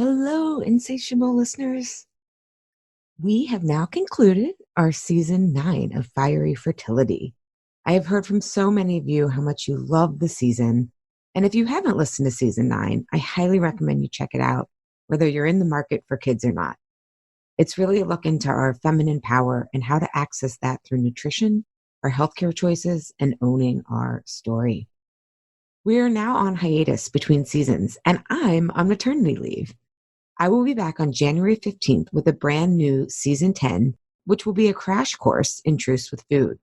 Hello, insatiable listeners. We have now concluded our season 9 of Fiery Fertility. I have heard from so many of you how much you love the season. And if you haven't listened to season 9, I highly recommend you check it out, whether you're in the market for kids or not. It's really a look into our feminine power and how to access that through nutrition, our healthcare choices, and owning our story. We are now on hiatus between seasons, and I'm on maternity leave. I will be back on January 15th with a brand new season 10, which will be a crash course in truce with food.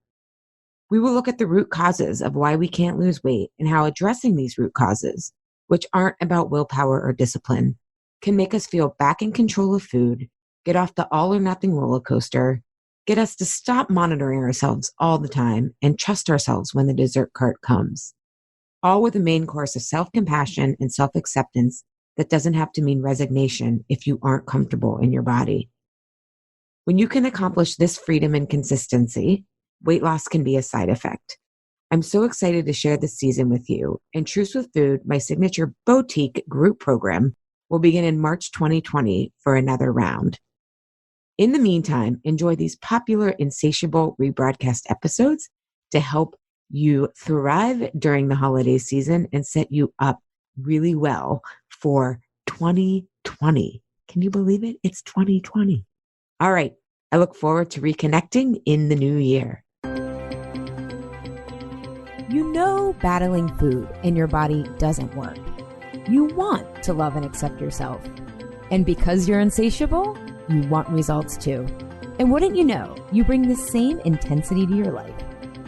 We will look at the root causes of why we can't lose weight and how addressing these root causes, which aren't about willpower or discipline, can make us feel back in control of food, get off the all or nothing roller coaster, get us to stop monitoring ourselves all the time, and trust ourselves when the dessert cart comes. All with a main course of self-compassion and self-acceptance that doesn't have to mean resignation if you aren't comfortable in your body. When you can accomplish this freedom and consistency, weight loss can be a side effect. I'm so excited to share this season with you. And Truce with Food, my signature boutique group program, will begin in March 2020 for another round. In the meantime, enjoy these popular Insatiable rebroadcast episodes to help you thrive during the holiday season and set you up really well for 2020. Can you believe it? It's 2020. All right. I look forward to reconnecting in the new year. You know battling food in your body doesn't work. You want to love and accept yourself. And because you're insatiable, you want results too. And wouldn't you know, you bring the same intensity to your life,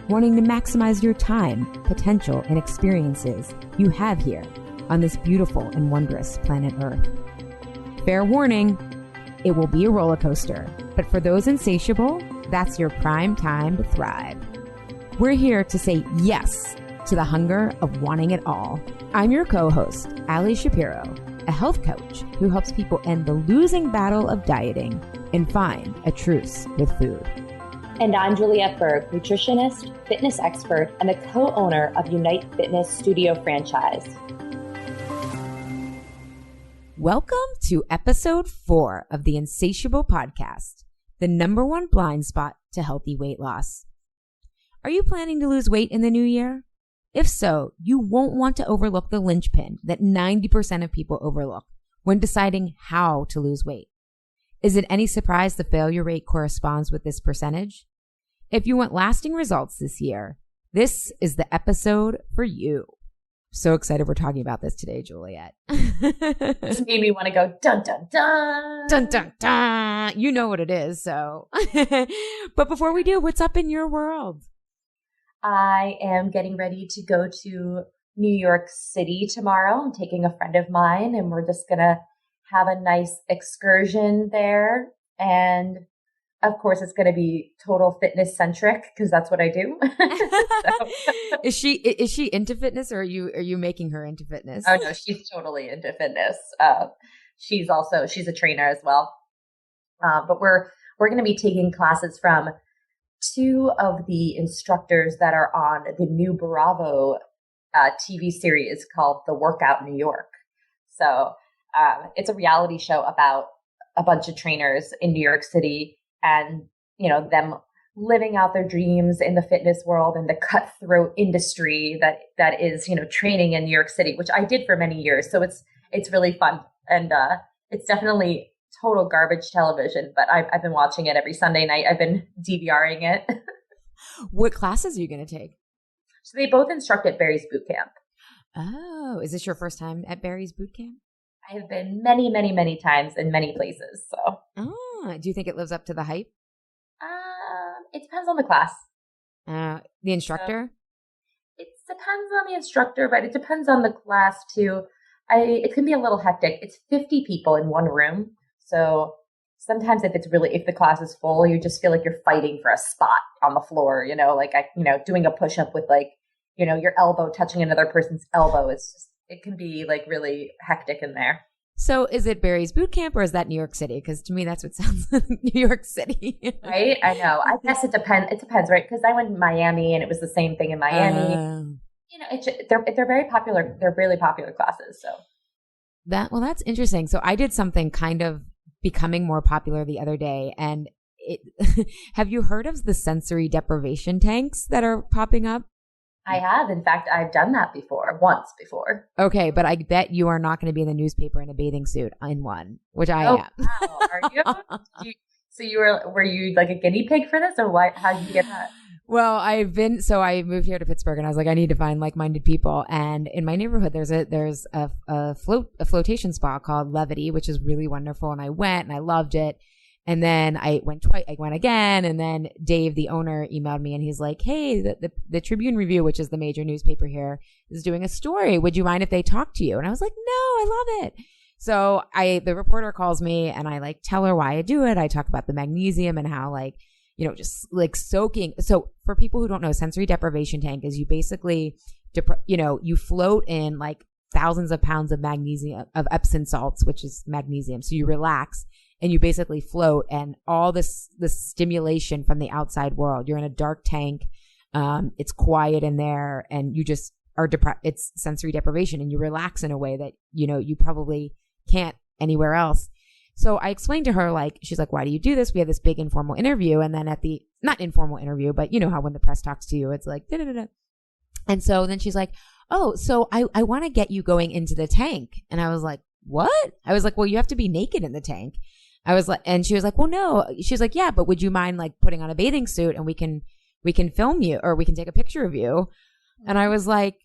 wanting to maximize your time, potential, and experiences you have here on this beautiful and wondrous planet Earth. Fair warning, it will be a roller coaster, but for those insatiable, that's your prime time to thrive. We're here to say yes to the hunger of wanting it all. I'm your co-host, Ali Shapiro, a health coach who helps people end the losing battle of dieting and find a truce with food. And I'm Juliette Berg, nutritionist, fitness expert, and the co-owner of Unite Fitness Studio franchise. Welcome to episode 4 of the Insatiable Podcast, the #1 blind spot to healthy weight loss. Are you planning to lose weight in the new year? If so, you won't want to overlook the linchpin that 90% of people overlook when deciding how to lose weight. Is it any surprise the failure rate corresponds with this percentage? If you want lasting results this year, this is the episode for you. So excited we're talking about this today, Juliette. This made me want to go dun dun dun. Dun dun dun. You know what it is, so. But before we do, what's up in your world? I am getting ready to go to New York City tomorrow. I'm taking a friend of mine and we're just going to have a nice excursion there. And of course, it's going to be total fitness centric because that's what I do. Is she into fitness, or are you making her into fitness? Oh no, she's totally into fitness. She's a trainer as well. But we're going to be taking classes from 2 of the instructors that are on the new Bravo TV series called The Workout New York. So it's a reality show about a bunch of trainers in New York City and, you know, them living out their dreams in the fitness world and the cutthroat industry that is, you know, training in New York City, which I did for many years. So it's really fun. And it's definitely total garbage television, but I've been watching it every Sunday night. I've been DVRing it. What classes are you going to take? So they both instruct at Barry's Boot Camp. Oh, is this your first time at Barry's Boot Camp? I have been many, many, many times in many places. So, do you think it lives up to the hype? It depends on the class. The instructor? It depends on the instructor, but it depends on the class too. It can be a little hectic. It's 50 people in one room. So sometimes if the class is full, you just feel like you're fighting for a spot on the floor, you know, like, doing a push-up with like, you know, your elbow touching another person's elbow. It can be like really hectic in there. So is it Barry's Boot Camp or is that New York City? Because to me, that's what sounds like New York City. Right? I know. I guess it depends. It depends, right? Because I went to Miami and it was the same thing in Miami. They're very popular. They're really popular classes. So That's interesting. So I did something kind of becoming more popular the other day, and it have you heard of the sensory deprivation tanks that are popping up? I have. In fact, I've done that once before. Okay, but I bet you are not going to be in the newspaper in a bathing suit in one, which I am. Wow. Are you? So were you like a guinea pig for this, or why? How did you get that? Well, I moved here to Pittsburgh, and I was like, I need to find like-minded people. And in my neighborhood, there's a flotation spa called Levity, which is really wonderful. And I went and I loved it. And then I went twice, I went again. And then Dave, the owner, emailed me and he's like, hey, the Tribune Review, which is the major newspaper here, is doing a story. Would you mind if they talk to you? And I was like, no, I love it. So the reporter calls me and I like tell her why I do it. I talk about the magnesium and how like, just like soaking. So for people who don't know, sensory deprivation tank is you basically, you float in like thousands of pounds of magnesium, of Epsom salts, which is magnesium. So you relax and you basically float, and all this stimulation from the outside world. You're in a dark tank. It's quiet in there, and you just are it's sensory deprivation, and you relax in a way that, you probably can't anywhere else. So I explained to her, like, she's like, why do you do this? We had this big informal interview. And then not informal interview, but you know how when the press talks to you, it's like, da, da, da, da. And so then she's like, oh, so I want to get you going into the tank. And I was like, what? I was like, well, you have to be naked in the tank. I was like, and she was like, well, no. She was like, yeah, but would you mind like putting on a bathing suit and we can film you, or we can take a picture of you. And I was like,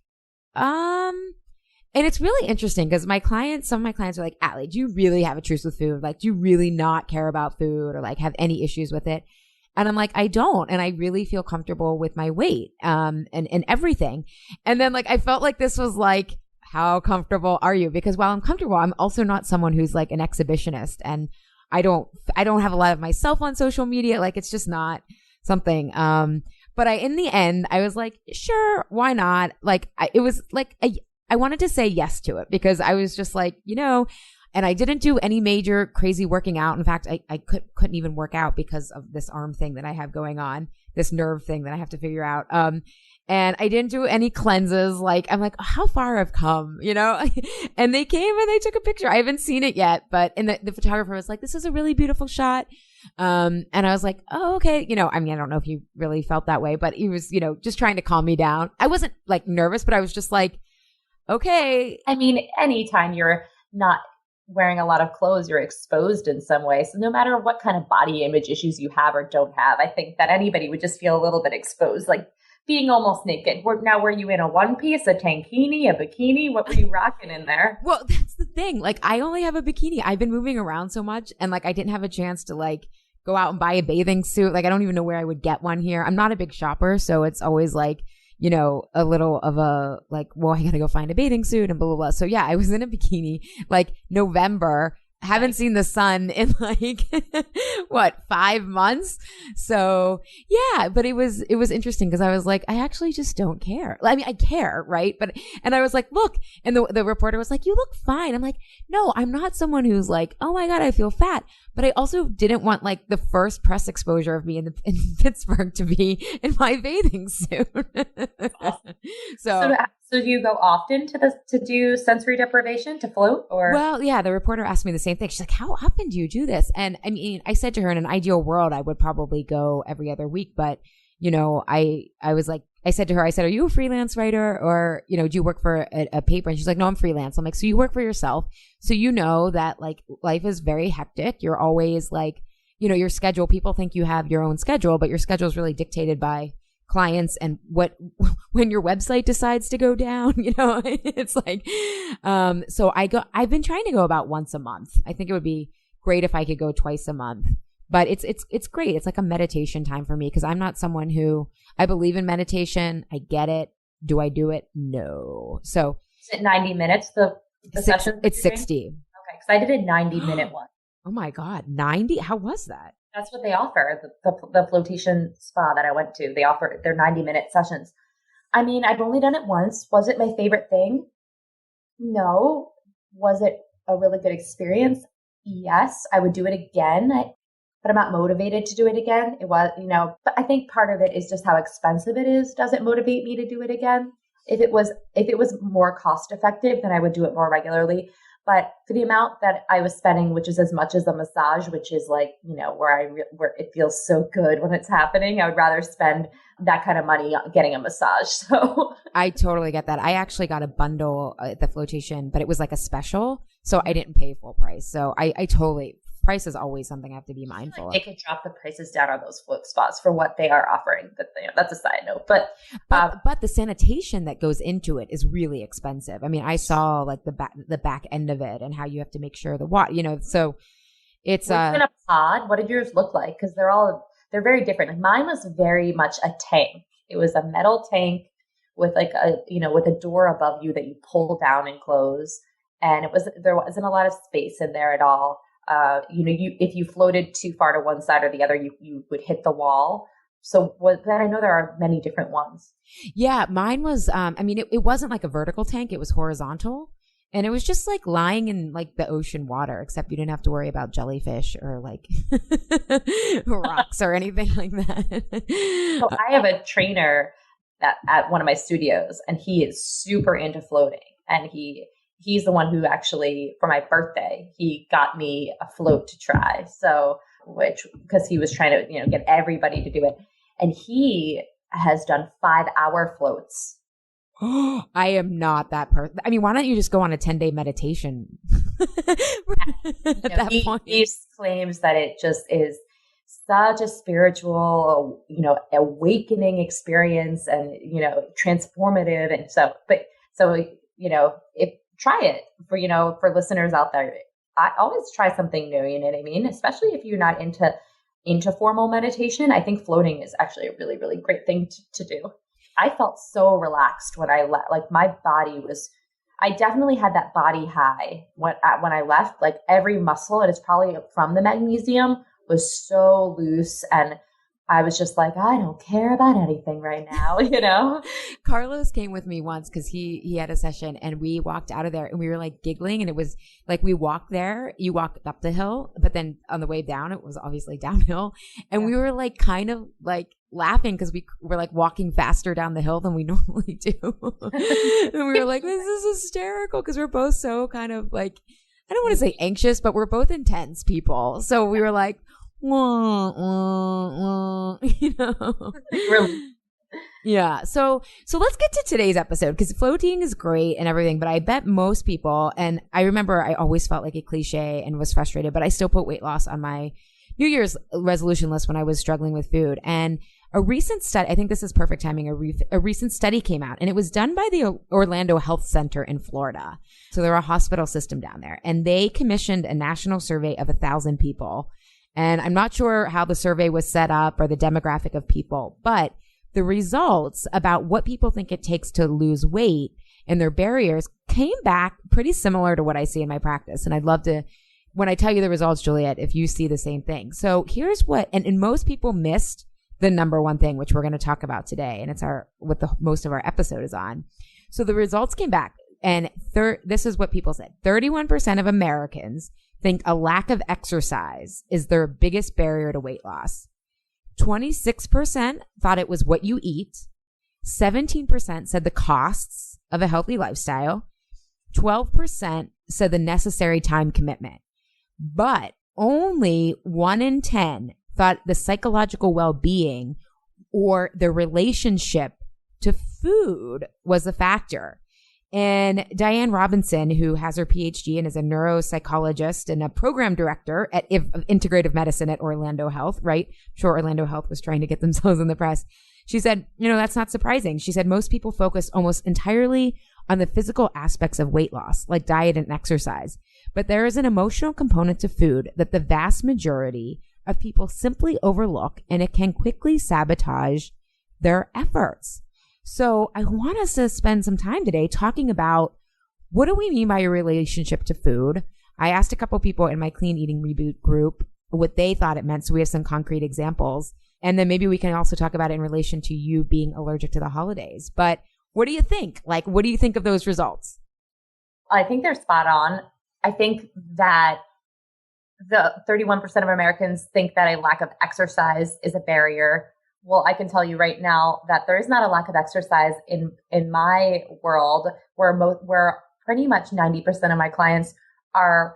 and it's really interesting because some of my clients are like, Allie, do you really have a truce with food? Like, do you really not care about food or like have any issues with it? And I'm like, I don't. And I really feel comfortable with my weight, and everything. And then like, I felt like this was like, how comfortable are you? Because while I'm comfortable, I'm also not someone who's like an exhibitionist, and I don't have a lot of myself on social media. Like, it's just not something. But in the end, I was like, sure, why not? Like, it was like, I wanted to say yes to it because I was just like, and I didn't do any major crazy working out. In fact, I couldn't even work out because of this arm thing that I have going on, this nerve thing that I have to figure out. And I didn't do any cleanses. Like, I'm like, oh, how far I've come, and they came and they took a picture. I haven't seen it yet, but the photographer was like, this is a really beautiful shot. And I was like, oh, okay. I don't know if he really felt that way, but he was, just trying to calm me down. I wasn't like nervous, but I was just like, okay. I mean, anytime you're not wearing a lot of clothes, you're exposed in some way. So no matter what kind of body image issues you have or don't have, I think that anybody would just feel a little bit exposed, like being almost naked. Now, were you in a one piece, a tankini, a bikini? What were you rocking in there? Well, that's the thing. Like, I only have a bikini. I've been moving around so much, and like, I didn't have a chance to like go out and buy a bathing suit. Like, I don't even know where I would get one here. I'm not a big shopper, so it's always like, a little of a like, well, I gotta go find a bathing suit and blah, blah, blah. So yeah, I was in a bikini like November. Haven't seen the sun in like 5 months. So yeah, but it was interesting because I was like, I actually just don't care. I mean, I care, right? And I was like, look, and the reporter was like, you look fine. I'm like, no, I'm not someone who's like, oh my God, I feel fat. But I also didn't want like the first press exposure of me in Pittsburgh to be in my bathing suit. So do you go often to do sensory deprivation, to float, or? Well, yeah, the reporter asked me the same thing. She's like, how often do you do this? And I mean, I said to her, in an ideal world, I would probably go every other week. But, I was like, I said to her, are you a freelance writer, or, do you work for a paper? And she's like, no, I'm freelance. I'm like, so you work for yourself. So that like life is very hectic. You're always like, your schedule, people think you have your own schedule, but your schedule is really dictated by clients and when your website decides to go down, it's like, so I've been trying to go about once a month. I think it would be great if I could go twice a month, but it's great. It's like a meditation time for me because I'm not someone who, I believe in meditation. I get it. Do I do it? No. So is it 90 minutes? The session? It's 60. Okay. Cause I did a 90-minute one. Oh my God. 90? How was that? That's what they offer. The flotation spa that I went to, they offer their 90-minute sessions. I mean, I've only done it once. Was it my favorite thing? No. Was it a really good experience? Yes. I would do it again, but I'm not motivated to do it again. It was, but I think part of it is just how expensive it is. Does it motivate me to do it again? If it was more cost effective, then I would do it more regularly. But for the amount that I was spending, which is as much as a massage, which is like, where it feels so good when it's happening, I would rather spend that kind of money on getting a massage. So I totally get that. I actually got a bundle at the flotation, but it was like a special. So I didn't pay full price. So I totally, price is always something I have to be mindful of. They could drop the prices down on those float spots for what they are offering. But that's a side note. But the sanitation that goes into it is really expensive. I mean, I saw like the back end of it and how you have to make sure the water, so it's in a pod. What did yours look like? Because they're very different. Like mine was very much a tank. It was a metal tank with like with a door above you that you pull down and close. And there wasn't a lot of space in there at all. If you floated too far to one side or the other, you would hit the wall. So I know there are many different ones. Yeah, mine was, it wasn't like a vertical tank. It was horizontal. And it was just like lying in like the ocean water, except you didn't have to worry about jellyfish or like rocks or anything like that. So I have a trainer at one of my studios, and he is super into floating. And he's the one who actually, for my birthday, he got me a float to try. So, because he was trying to, get everybody to do it. And he has done 5-hour floats. I am not that person. I mean, why don't you just go on a 10-day meditation? He claims that it just is such a spiritual, awakening experience and, transformative. And if try it for listeners out there. I always try something new, you know what I mean? Especially if you're not into formal meditation. I think floating is actually a really, really great thing to do. I felt so relaxed when I left. Like my body I definitely had that body high when I left. Like every muscle, and it's probably from the magnesium, was so loose, and I was just like, I don't care about anything right now, Carlos came with me once because he had a session, and we walked out of there and we were like giggling, and it was like we walked there, you walk up the hill, but then on the way down, it was obviously downhill. And we were like kind of like laughing because we were like walking faster down the hill than we normally do. And we were like, this is hysterical because we're both so kind of like, I don't want to say anxious, but we're both intense people. So we were like, Yeah. So let's get to today's episode, because floating is great and everything, but I bet most people, and I remember I always felt like a cliche and was frustrated, but I still put weight loss on my New Year's resolution list when I was struggling with food. And a recent study, I think this is perfect timing, a recent study came out, and it was done by the Orlando Health Center in Florida. So they're a hospital system down there, and they commissioned a national survey of 1,000 people. And I'm not sure how the survey was set up or the demographic of people, but the results about what people think it takes to lose weight and their barriers came back pretty similar to what I see in my practice. And I'd love to, when I tell you the results, Juliet, if you see the same thing. So here's what, and most people missed the number one thing, which we're going to talk about today. And it's what most of our episode is on. So the results came back, and this is what people said. 31% of Americans think a lack of exercise is their biggest barrier to weight loss. 26% thought it was what you eat. 17% said the costs of a healthy lifestyle. 12% said the necessary time commitment. But only 1 in 10 thought the psychological well-being or the relationship to food was a factor. And Diane Robinson, who has her PhD and is a neuropsychologist and a program director of integrative medicine at Orlando Health, right? I'm sure Orlando Health was trying to get themselves in the press. She said, that's not surprising. She said most people focus almost entirely on the physical aspects of weight loss, like diet and exercise. But there is an emotional component to food that the vast majority of people simply overlook, and it can quickly sabotage their efforts. So I want us to spend some time today talking about, what do we mean by your relationship to food? I asked a couple people in my Clean Eating Reboot group what they thought it meant, so we have some concrete examples. And then maybe we can also talk about it in relation to you being allergic to the holidays. But what do you think? Like, what do you think of those results? I think they're spot on. I think that the 31% of Americans think that a lack of exercise is a barrier. Well, I can tell you right now that there is not a lack of exercise in my world, where pretty much 90% of my clients are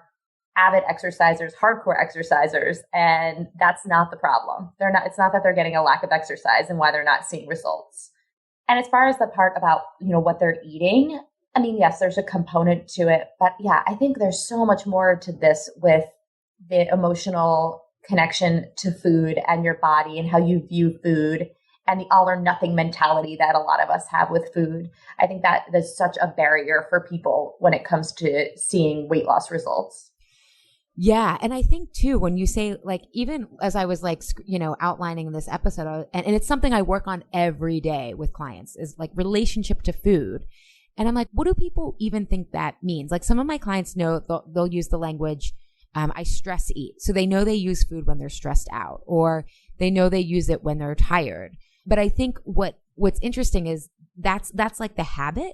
avid exercisers, hardcore exercisers, and that's not the problem. It's not that they're getting a lack of exercise and why they're not seeing results. And as far as the part about, what they're eating, I mean, yes, there's a component to it, but yeah, I think there's so much more to this with the emotional connection to food and your body and how you view food and the all or nothing mentality that a lot of us have with food. I think that there's such a barrier for people when it comes to seeing weight loss results. Yeah. And I think too, when you say like, even as I was like, outlining this episode, and it's something I work on every day with clients, is like relationship to food. And I'm like, what do people even think that means? Like some of my clients know they'll use the language, I stress eat. So they know they use food when they're stressed out, or they know they use it when they're tired. But I think what's interesting is that's like the habit.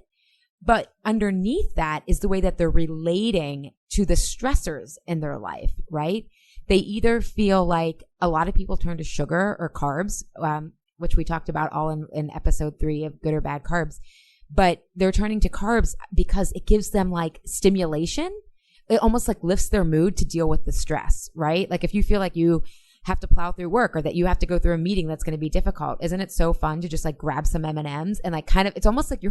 But underneath that is the way that they're relating to the stressors in their life, right? They either feel like a lot of people turn to sugar or carbs, which we talked about all in episode 3 of Good or Bad Carbs, but they're turning to carbs because it gives them like stimulation. It almost like lifts their mood to deal with the stress, right? Like if you feel like you have to plow through work or that you have to go through a meeting that's going to be difficult, isn't it so fun to just like grab some M&Ms and like kind of, it's almost like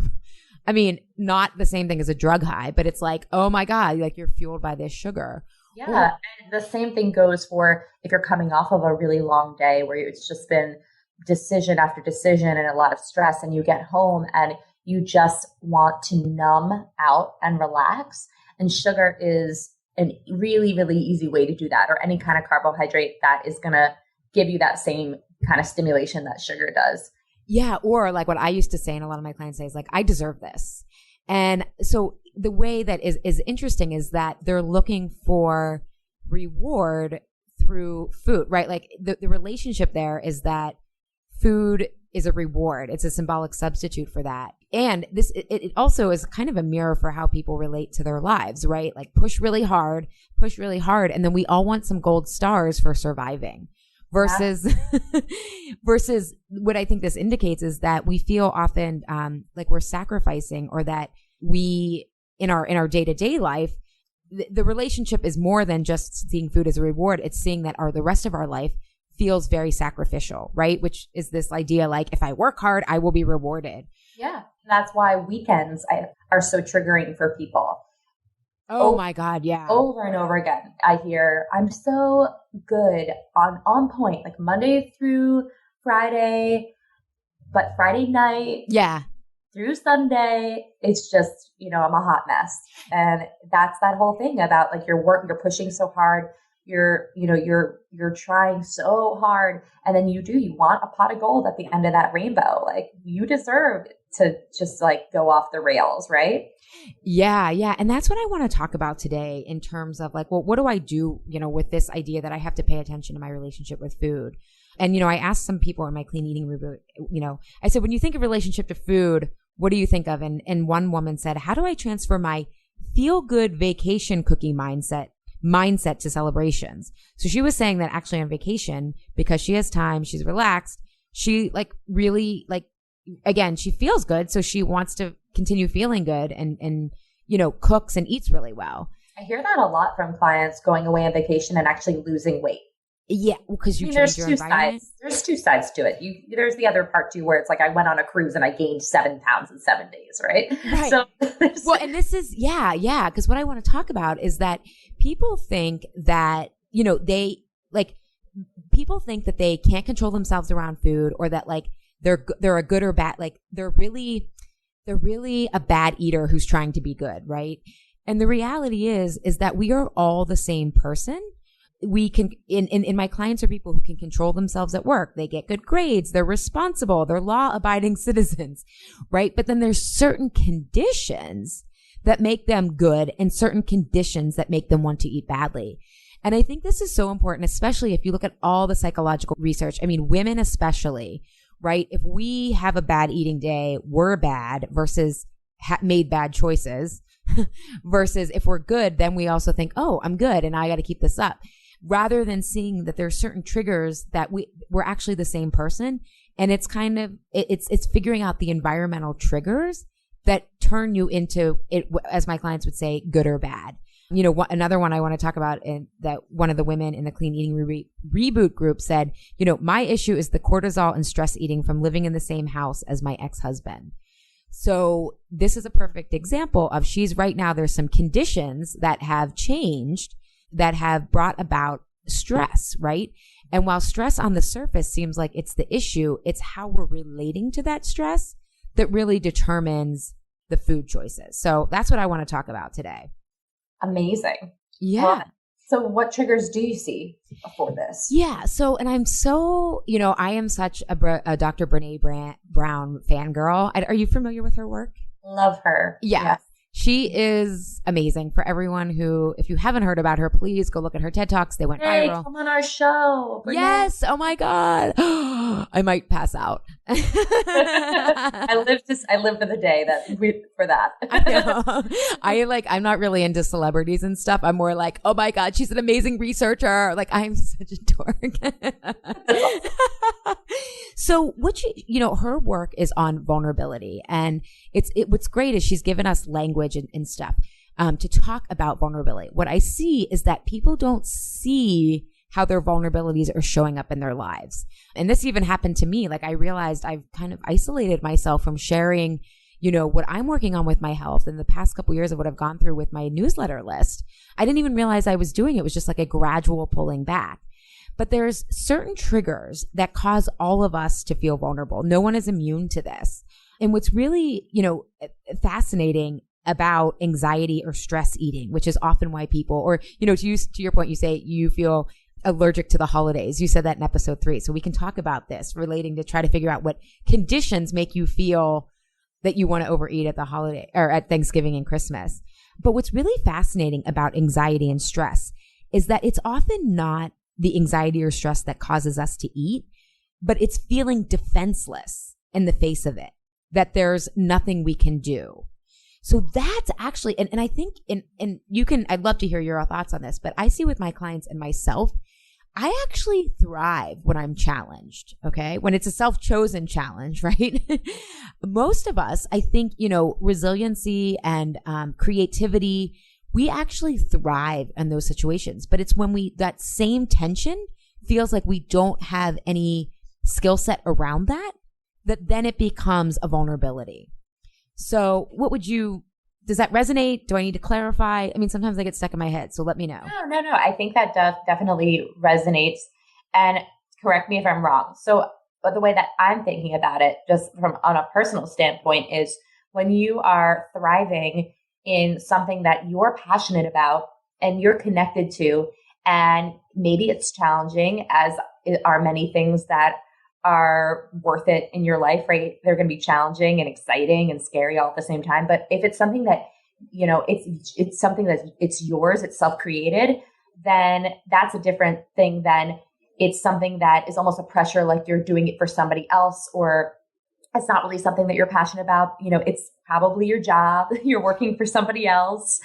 not the same thing as a drug high, but it's like, oh my God, like you're fueled by this sugar. Yeah. And the same thing goes for if you're coming off of a really long day where it's just been decision after decision and a lot of stress, and you get home and you just want to numb out and relax. And sugar is a really, really easy way to do that, or any kind of carbohydrate that is going to give you that same kind of stimulation that sugar does. Yeah. Or like what I used to say, and a lot of my clients say, is like, I deserve this. And so the way that is interesting is that they're looking for reward through food, right? Like the relationship there is that food is a reward. It's a symbolic substitute for that. And it also is kind of a mirror for how people relate to their lives, right? Like push really hard. And then we all want some gold stars for surviving. Versus what I think this indicates is that we feel often like we're sacrificing, or that we in our day-to-day life, the relationship is more than just seeing food as a reward. It's seeing that the rest of our life feels very sacrificial, right? Which is this idea like, if I work hard, I will be rewarded. Yeah. That's why weekends are so triggering for people. Oh my God. Yeah. Over and over again, I hear, I'm so good on point, like Monday through Friday, but Friday night through Sunday, it's just, I'm a hot mess. And that's that whole thing about like you're pushing so hard. You're trying so hard, and then you want a pot of gold at the end of that rainbow. Like you deserve to just like go off the rails, right? Yeah. Yeah. And that's what I want to talk about today in terms of like, well, what do I do, with this idea that I have to pay attention to my relationship with food? And, I asked some people in my clean eating reboot, I said, when you think of relationship to food, what do you think of? And one woman said, how do I transfer my feel good vacation cookie mindset to celebrations? So she was saying that actually on vacation, because she has time, she's relaxed, she like really like, again, she feels good. So she wants to continue feeling good and cooks and eats really well. I hear that a lot from clients going away on vacation and actually losing weight. Yeah, because change your environment. There's two sides to it. There's the other part too, where it's like I went on a cruise and I gained 7 pounds in 7 days, right? So, well, and this is because what I want to talk about is that people think that people think that they can't control themselves around food, or that like they're a good or bad, like they're really a bad eater who's trying to be good, right? And the reality is that we are all the same person. We can, in my clients are people who can control themselves at work. They get good grades. They're responsible. They're law-abiding citizens, right? But then there's certain conditions that make them good and certain conditions that make them want to eat badly. And I think this is so important, especially if you look at all the psychological research. I mean, women especially, right? If we have a bad eating day, we're bad versus made bad choices versus if we're good, then we also think, oh, I'm good and I got to keep this up. Rather than seeing that there are certain triggers that we're actually the same person. And it's kind of, it's figuring out the environmental triggers that turn you into it, as my clients would say, good or bad. Another one I want to talk about, and that one of the women in the clean eating reboot group said, my issue is the cortisol and stress eating from living in the same house as my ex-husband. So this is a perfect example of there's some conditions that have changed that have brought about stress, right? And while stress on the surface seems like it's the issue, it's how we're relating to that stress that really determines the food choices. So that's what I want to talk about today. Amazing. Yeah. Well, so what triggers do you see for this? Yeah. So, and I'm so, I am such a Dr. Brene Brown fangirl. Are you familiar with her work? Love her. Yeah. Yes. She is amazing. For everyone who, if you haven't heard about her, please go look at her TED Talks. They went viral. Come on our show. Yes. Oh my God. I might pass out. I live for the day for that. I know. I'm not really into celebrities and stuff. I'm more like, oh my God, she's an amazing researcher. Like, I'm such a dork. So her work is on vulnerability, and what's great is she's given us language and stuff, to talk about vulnerability. What I see is that people don't see how their vulnerabilities are showing up in their lives. And this even happened to me. Like, I realized I've kind of isolated myself from sharing, what I'm working on with my health in the past couple of years of what I've gone through with my newsletter list. I didn't even realize I was doing it. It was just like a gradual pulling back. But there's certain triggers that cause all of us to feel vulnerable. No one is immune to this. And what's really, fascinating about anxiety or stress eating, which is often why people, or, to your point, you say you feel allergic to the holidays. You said that in episode 3. So we can talk about this relating to try to figure out what conditions make you feel that you want to overeat at the holiday or at Thanksgiving and Christmas. But what's really fascinating about anxiety and stress is that it's often not the anxiety or stress that causes us to eat, but it's feeling defenseless in the face of it, that there's nothing we can do. So that's actually, and I think, and you can, I'd love to hear your thoughts on this, but I see with my clients and myself, I actually thrive when I'm challenged. Okay. When it's a self-chosen challenge, right? Most of us, I think, resiliency and creativity, we actually thrive in those situations. But it's when that same tension feels like we don't have any skill set around that then it becomes a vulnerability. So does that resonate? Do I need to clarify? I mean, sometimes I get stuck in my head, so let me know. No. I think that definitely resonates. And correct me if I'm wrong. So, but the way that I'm thinking about it, just from on a personal standpoint, is when you are thriving in something that you're passionate about and you're connected to, and maybe it's challenging, as are many things that are worth it in your life, right? They're going to be challenging and exciting and scary all at the same time. But if it's something that, it's something that it's yours, it's self-created, then that's a different thing than it's something that is almost a pressure, like you're doing it for somebody else, or it's not really something that you're passionate about. It's probably your job. You're working for somebody else.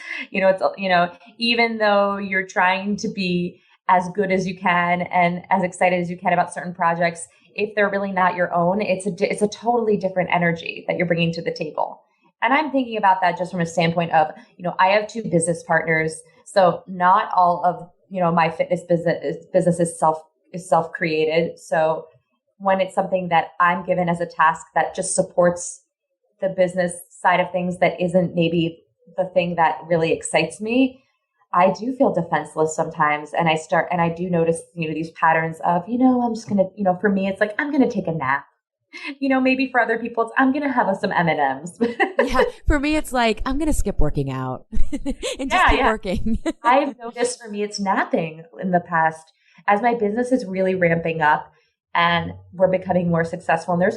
Even though you're trying to be as good as you can and as excited as you can about certain projects, if they're really not your own, it's a totally different energy that you're bringing to the table. And I'm thinking about that just from a standpoint of, I have 2 business partners. So not all of, my fitness business is self-created. So when it's something that I'm given as a task that just supports the business side of things, that isn't maybe the thing that really excites me, I do feel defenseless sometimes. And I do notice, these patterns of, I'm just going to, for me, it's like, I'm going to take a nap. Maybe for other people, it's, I'm going to have some M&Ms. Yeah. For me, it's like, I'm going to skip working out and just keep working. I've noticed for me, it's napping in the past as my business is really ramping up and we're becoming more successful. And there's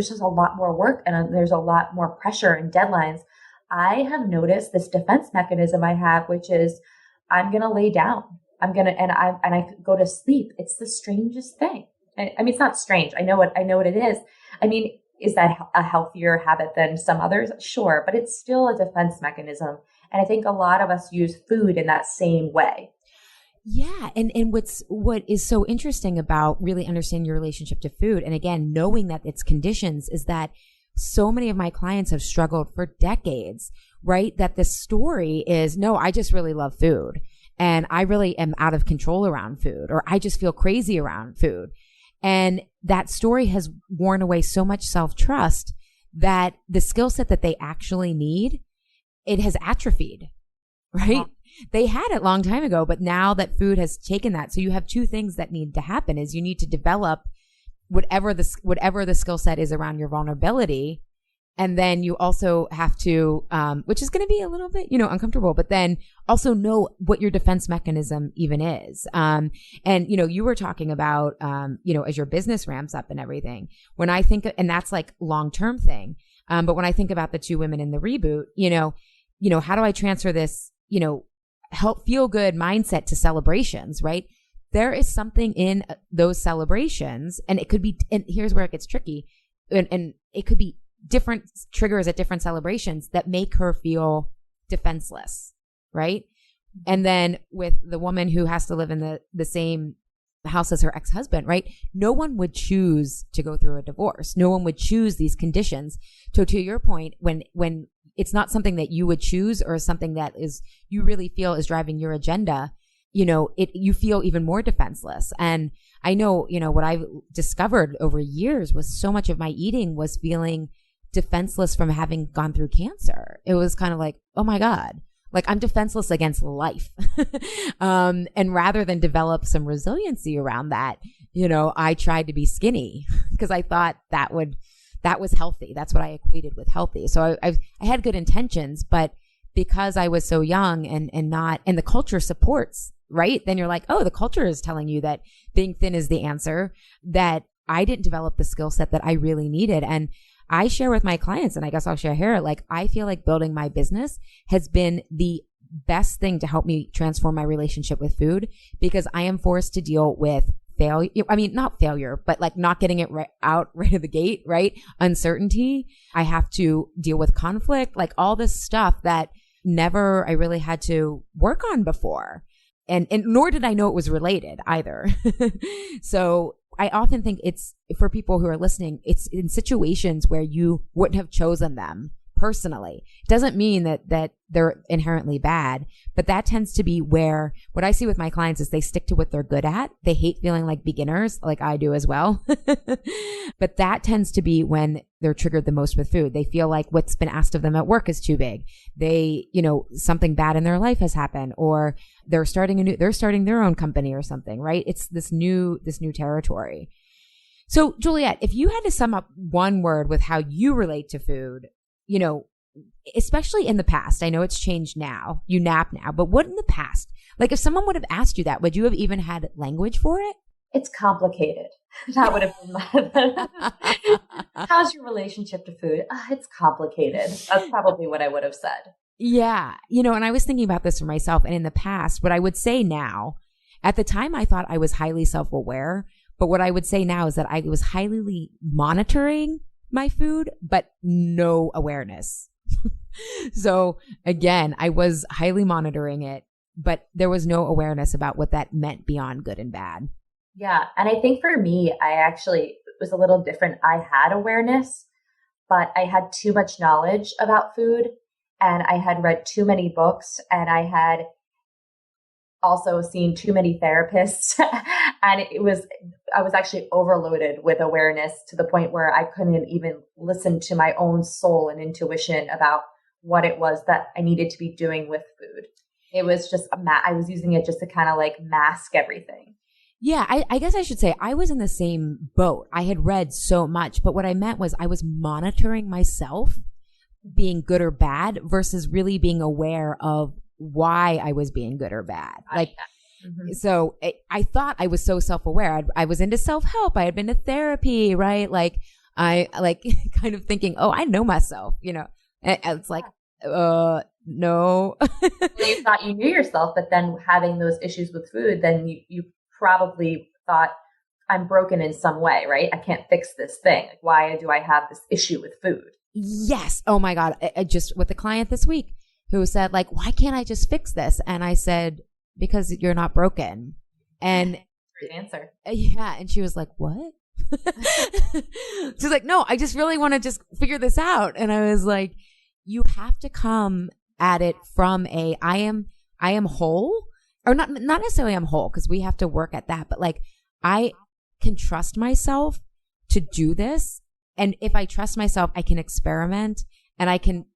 just a lot more work and there's a lot more pressure and deadlines. I have noticed this defense mechanism I have, which is I'm going to lay down. I go to sleep. It's the strangest thing. I mean, it's not strange. I know what it is. I mean, is that a healthier habit than some others? Sure. But it's still a defense mechanism. And I think a lot of us use food in that same way. Yeah. And what is so interesting about really understanding your relationship to food, and again, knowing that it's conditions, is that so many of my clients have struggled for decades right? That the story is, no, I just really love food and I really am out of control around food, or I just feel crazy around food. And that story has worn away so much self-trust that the skill set that they actually need, it has atrophied, right? Uh-huh. They had it a long time ago, but now that food has taken that. So you have two things that need to happen is you need to develop whatever the skill set is around your vulnerability. And then you also have to, which is going to be a little bit, uncomfortable, but then also know what your defense mechanism even is. And, you were talking about, as your business ramps up and everything, when I think, and that's like long-term thing. But when I think about the two women in the reboot, how do I transfer this, help feel good mindset to celebrations, right? There is something in those celebrations, and it could be, and here's where it gets tricky, and it could be different triggers at different celebrations that make her feel defenseless, right? And then with the woman who has to live in the same house as her ex-husband, right? No one would choose to go through a divorce. No one would choose these conditions. So to your point, when it's not something that you would choose or something that is you really feel is driving your agenda, you feel even more defenseless. And I know, what I've discovered over years was so much of my eating was feeling defenseless from having gone through cancer. It was kind of like, oh my God, like I'm defenseless against life. And rather than develop some resiliency around that, I tried to be skinny because I thought that was healthy. That's what I equated with healthy. So I had good intentions, but because I was so young and the culture supports, right? Then you're like, oh, the culture is telling you that being thin is the answer, that I didn't develop the skill set that I really needed. And I share with my clients, and I guess I'll share here, like I feel like building my business has been the best thing to help me transform my relationship with food, because I am forced to deal with failure. I mean, not failure, but like not getting it right out of the gate, right? Uncertainty. I have to deal with conflict, like all this stuff that never I really had to work on before. And nor did I know it was related either. So I often think it's for people who are listening, it's in situations where you wouldn't have chosen them personally. It doesn't mean that they're inherently bad, but that tends to be where what I see with my clients is they stick to what they're good at. They hate feeling like beginners, like I do as well. But that tends to be when they're triggered the most with food. They feel like what's been asked of them at work is too big. They, something bad in their life has happened, or they're starting their own company or something, right? It's this new territory. So Juliet, if you had to sum up one word with how you relate to food, especially in the past, I know it's changed now, you nap now, but what in the past? Like if someone would have asked you that, would you have even had language for it? It's complicated. That would have been how's your relationship to food? It's complicated. That's probably what I would have said. Yeah. And I was thinking about this for myself, and in the past, what I would say now, at the time I thought I was highly self-aware, but what I would say now is that I was highly monitoring my food, but no awareness. So again, I was highly monitoring it, but there was no awareness about what that meant beyond good and bad. Yeah. And I think for me, I actually was a little different. I had awareness, but I had too much knowledge about food, and I had read too many books, and I had also seen too many therapists. And I was actually overloaded with awareness to the point where I couldn't even listen to my own soul and intuition about what it was that I needed to be doing with food. It was just, I was using it just to kind of like mask everything. Yeah, I guess I should say I was in the same boat. I had read so much, but what I meant was I was monitoring myself being good or bad versus really being aware of why I was being good or bad. So I thought I was so self-aware. I was into self-help. I had been to therapy, right? Like I kind of thinking, oh, I know myself, it's like, no. Well, you thought you knew yourself, but then having those issues with food, then you probably thought, I'm broken in some way, right? I can't fix this thing. Like, why do I have this issue with food? Yes. Oh my God. I just with a client this week who said like, why can't I just fix this? And I said, because you're not broken. And great answer. Yeah. And she was like, what? She's like, no, I just really want to just figure this out. And I was like, you have to come at it from I am whole, or not necessarily I'm whole, because we have to work at that, but like I can trust myself to do this. And if I trust myself, I can experiment and I can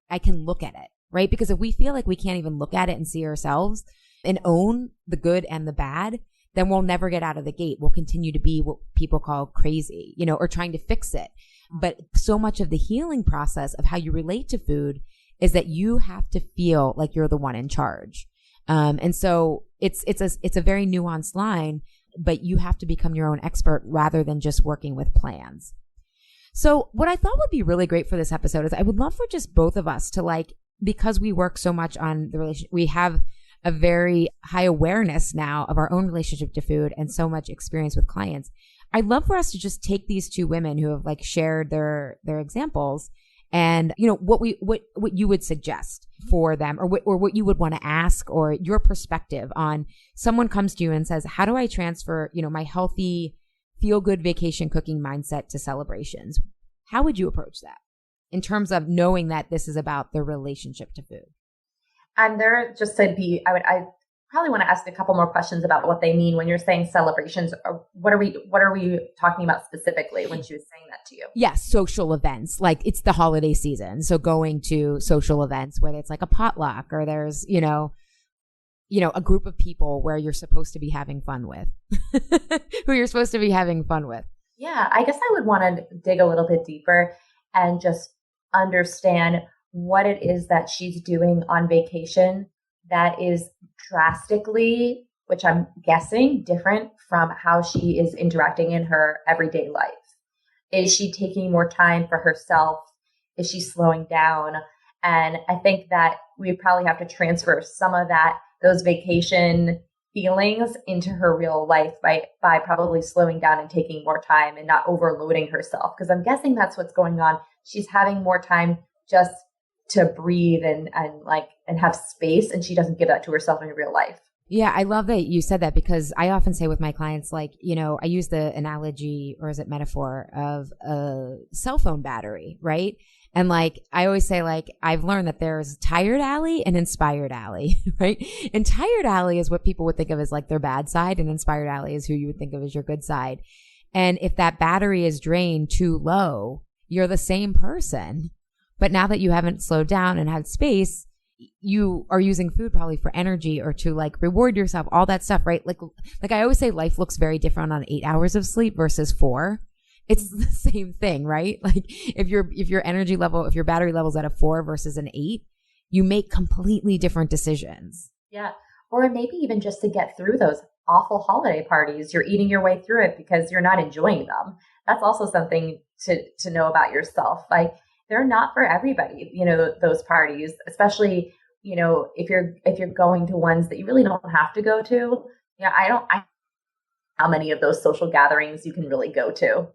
look at it, right? Because if we feel like we can't even look at it and see ourselves and own the good and the bad, then we'll never get out of the gate. We'll continue to be what people call crazy, or trying to fix it. But so much of the healing process of how you relate to food is that you have to feel like you're the one in charge. And so it's a very nuanced line, but you have to become your own expert rather than just working with plans. So what I thought would be really great for this episode is I would love for just both of us to, because we work so much on the relationship, we have a very high awareness now of our own relationship to food and so much experience with clients. I'd love for us to just take these two women who have shared their examples and, what you would suggest for them, or what you would want to ask, or your perspective on someone comes to you and says, how do I transfer, my healthy, feel good vacation cooking mindset to celebrations? How would you approach that in terms of knowing that this is about the relationship to food? And there, just to be, I probably want to ask a couple more questions about what they mean when you're saying celebrations. What are we talking about specifically when she was saying that to you? Yes, social events. Like it's the holiday season. So going to social events, whether it's like a potluck or there's, a group of people where you're supposed to be having fun with, who you're supposed to be having fun with. Yeah, I guess I would want to dig a little bit deeper and just understand what it is that she's doing on vacation that is drastically, which I'm guessing, different from how she is interacting in her everyday life. Is she taking more time for herself? Is she slowing down? And I think that we probably have to transfer some of those vacation feelings into her real life by probably slowing down and taking more time and not overloading herself. Because I'm guessing that's what's going on. She's having more time just to breathe and have space, and she doesn't give that to herself in real life. Yeah, I love that you said that, because I often say with my clients, I use the analogy, or is it metaphor, of a cell phone battery, right? And I always say, I've learned that there's tired Allie and inspired Allie, right? And tired Allie is what people would think of as their bad side, and inspired Allie is who you would think of as your good side. And if that battery is drained too low, you're the same person. But now that you haven't slowed down and had space, you are using food probably for energy or to reward yourself, all that stuff, right? Like I always say, life looks very different on 8 hours of sleep versus 4. It's the same thing, right? If your energy level, if your battery level's at a 4 versus an 8, you make completely different decisions. Yeah. Or maybe even just to get through those awful holiday parties, you're eating your way through it because you're not enjoying them. That's also something to know about yourself. They're not for everybody, those parties, especially, if you're going to ones that you really don't have to go to. I how many of those social gatherings you can really go to.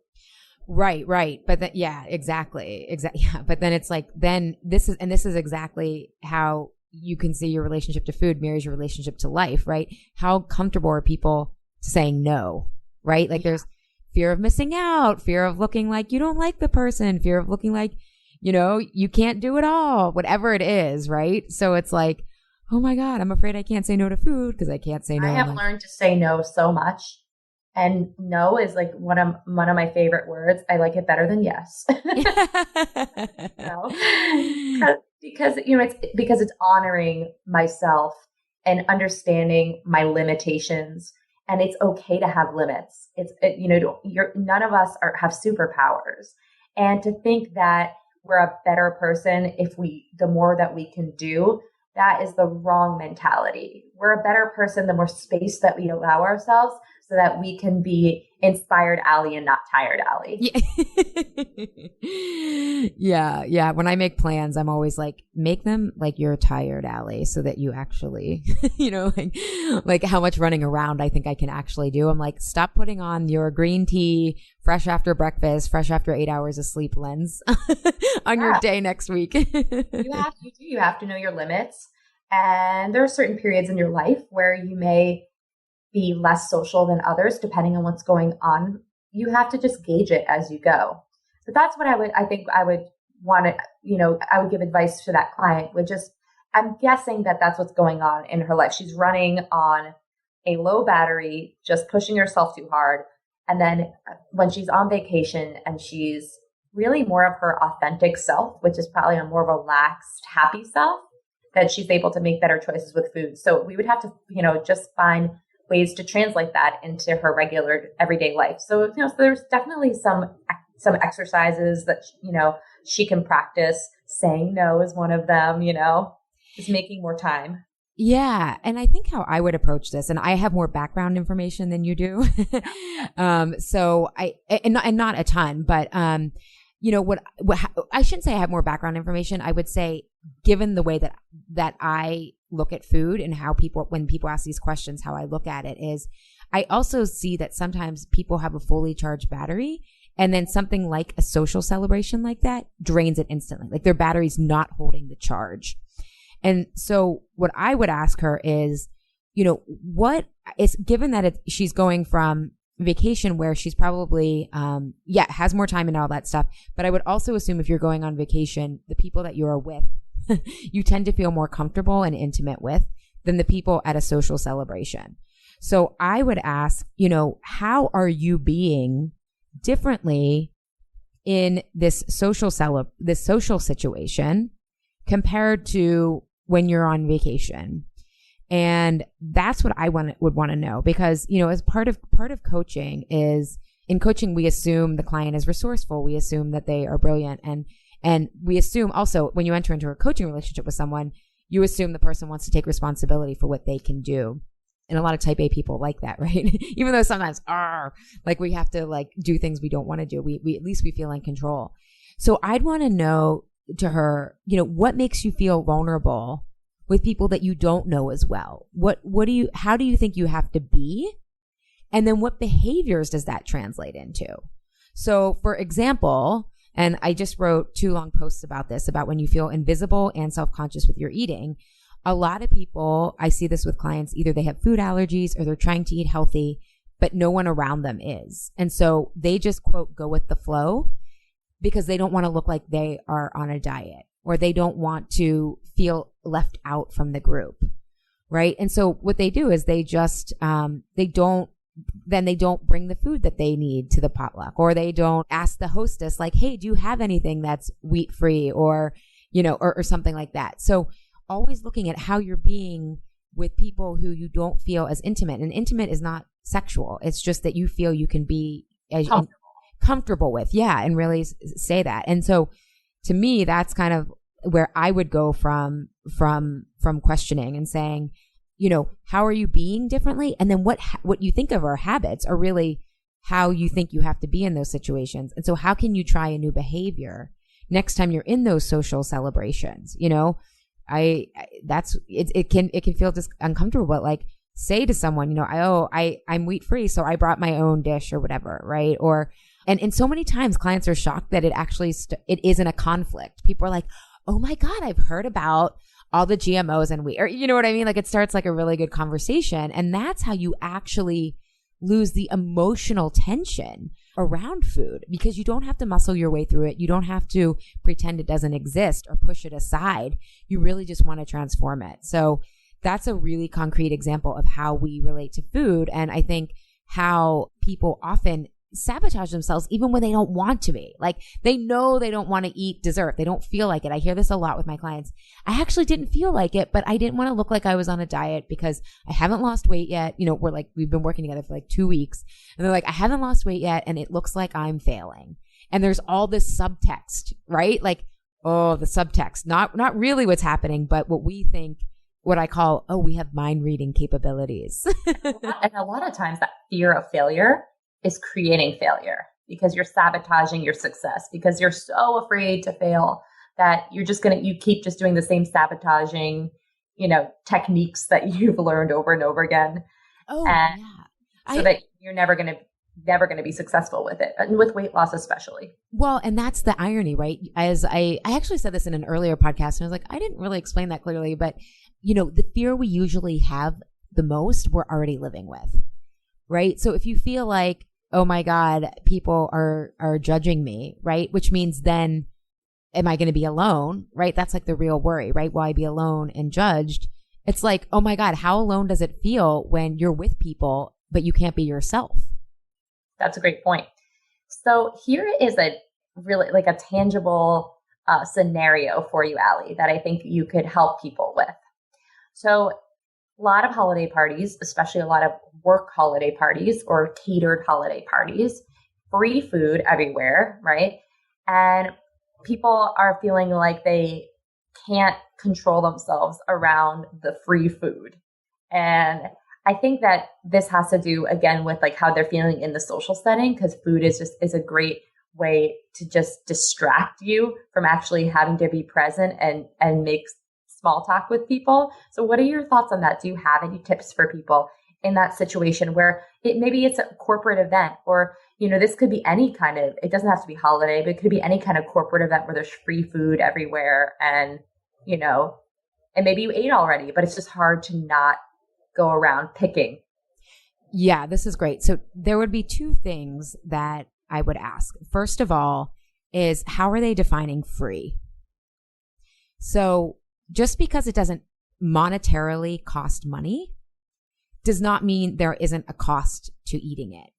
Right. But then, yeah, exactly. Yeah. But then it's then this is exactly how you can see your relationship to food mirrors your relationship to life, right? How comfortable are people saying no, right? There's fear of missing out, fear of looking like you don't like the person, fear of looking like, you can't do it all, whatever it is, right? So it's oh my God, I'm afraid I can't say no to food because I can't say no. I have learned to say no so much. And no is one of my favorite words. I like it better than yes. Because it's honoring myself and understanding my limitations. And it's okay to have limits. None of us have superpowers. And to think that we're a better person the more that we can do, that is the wrong mentality. We're a better person the more space that we allow ourselves so that we can be inspired Allie and not tired Allie. Yeah. When I make plans, I'm always make them you're tired Allie, so that you actually, how much running around I think I can actually do. I'm stop putting on your green tea, fresh after breakfast, fresh after 8 hours of sleep lens on your day next week. You have to know your limits. And there are certain periods in your life where you may be less social than others, depending on what's going on. You have to just gauge it as you go. But that's what I would want to, I would give advice to that client would just, I'm guessing that that's what's going on in her life. She's running on a low battery, just pushing herself too hard. And then when she's on vacation and she's really more of her authentic self, which is probably a more relaxed, happy self, that she's able to make better choices with food. So we would have to, just find ways to translate that into her regular everyday life. So, so there's definitely some exercises that, she can practice. Saying no is one of them, just making more time. Yeah. And I think how I would approach this, and I have more background information than you do. So and not a ton, but, what I shouldn't say I have more background information. I would say, given the way that I look at food and how when people ask these questions, how I look at it is I also see that sometimes people have a fully charged battery, and then something like a social celebration like that drains it instantly. Like their battery's not holding the charge. And so what I would ask her is, what is, given that she's going from vacation where she's probably, has more time and all that stuff. But I would also assume if you're going on vacation, the people that you're with, you tend to feel more comfortable and intimate with than the people at a social celebration. So I would ask, how are you being differently in this social situation compared to when you're on vacation? And that's what I would want to know, because, as part of coaching is, in coaching, we assume the client is resourceful. We assume that they are brilliant. And we assume also when you enter into a coaching relationship with someone, you assume the person wants to take responsibility for what they can do. And a lot of type A people like that, right? Even though sometimes, we have to do things we don't want to do. We at least we feel in control. So I'd want to know to her, what makes you feel vulnerable with people that you don't know as well? How do you think you have to be? And then what behaviors does that translate into? So for example, and I just wrote 2 long posts about this, about when you feel invisible and self-conscious with your eating. A lot of people, I see this with clients, either they have food allergies or they're trying to eat healthy, but no one around them is. And so they just, quote, go with the flow because they don't want to look like they are on a diet, or they don't want to feel left out from the group. Right. And so what they do is they just, they don't bring the food that they need to the potluck, or they don't ask the hostess hey, do you have anything that's wheat free, or something like that. So always looking at how you're being with people who you don't feel as intimate. And intimate is not sexual. It's just that you feel you can be comfortable with. Yeah. And really say that. And so to me, that's kind of where I would go from questioning and saying, how are you being differently? And then what you think of our habits are really how you think you have to be in those situations. And so how can you try a new behavior next time you're in those social celebrations? It can feel just uncomfortable, but say to someone, I'm wheat free, so I brought my own dish or whatever. Right. And so many times clients are shocked that it actually, it isn't a conflict. People are like, oh my God, I've heard about all the GMOs and wheat, or you know what I mean? It starts a really good conversation. And that's how you actually lose the emotional tension around food, because you don't have to muscle your way through it. You don't have to pretend it doesn't exist or push it aside. You really just want to transform it. So that's a really concrete example of how we relate to food. And I think how people often sabotage themselves even when they don't want to be. They know they don't want to eat dessert. They don't feel like it. I hear this a lot with my clients. I actually didn't feel like it, but I didn't want to look like I was on a diet because I haven't lost weight yet. We've been working together for 2 weeks, and they're like, I haven't lost weight yet, and it looks like I'm failing. And there's all this subtext, right? The subtext, not really what's happening, but what we think, what I call, we have mind reading capabilities. And a lot of times that fear of failure is creating failure, because you're sabotaging your success, because you're so afraid to fail that you keep just doing the same sabotaging, techniques that you've learned over and over again. Oh, and yeah. So that you're never going to be successful with it, and with weight loss especially. Well, and that's the irony, right? As I actually said this in an earlier podcast, and I was like, I didn't really explain that clearly, but the fear we usually have the most, we're already living with, right? So if you feel like, oh my God, people are judging me, right? Which means then am I going to be alone? Right? That's like the real worry, right? Will I be alone and judged? It's like, oh my God, how alone does it feel when you're with people, but you can't be yourself? That's a great point. So here is a really like a tangible scenario for you, Allie, that I think you could help people with. So a lot of holiday parties, especially a lot of work holiday parties or catered holiday parties, free food everywhere, right? And people are feeling like they can't control themselves around the free food. And I think that this has to do again with like how they're feeling in the social setting, because food is a great way to just distract you from actually having to be present and make small talk with people. So what are your thoughts on that? Do you have any tips for people in that situation where maybe it's a corporate event, or this could be any kind of, it doesn't have to be holiday, but it could be any kind of corporate event where there's free food everywhere, and and maybe you ate already, but it's just hard to not go around picking. Yeah, this is great. So there would be two things that I would ask. First of all is, how are they defining free? So just because it doesn't monetarily cost money does not mean there isn't a cost to eating it.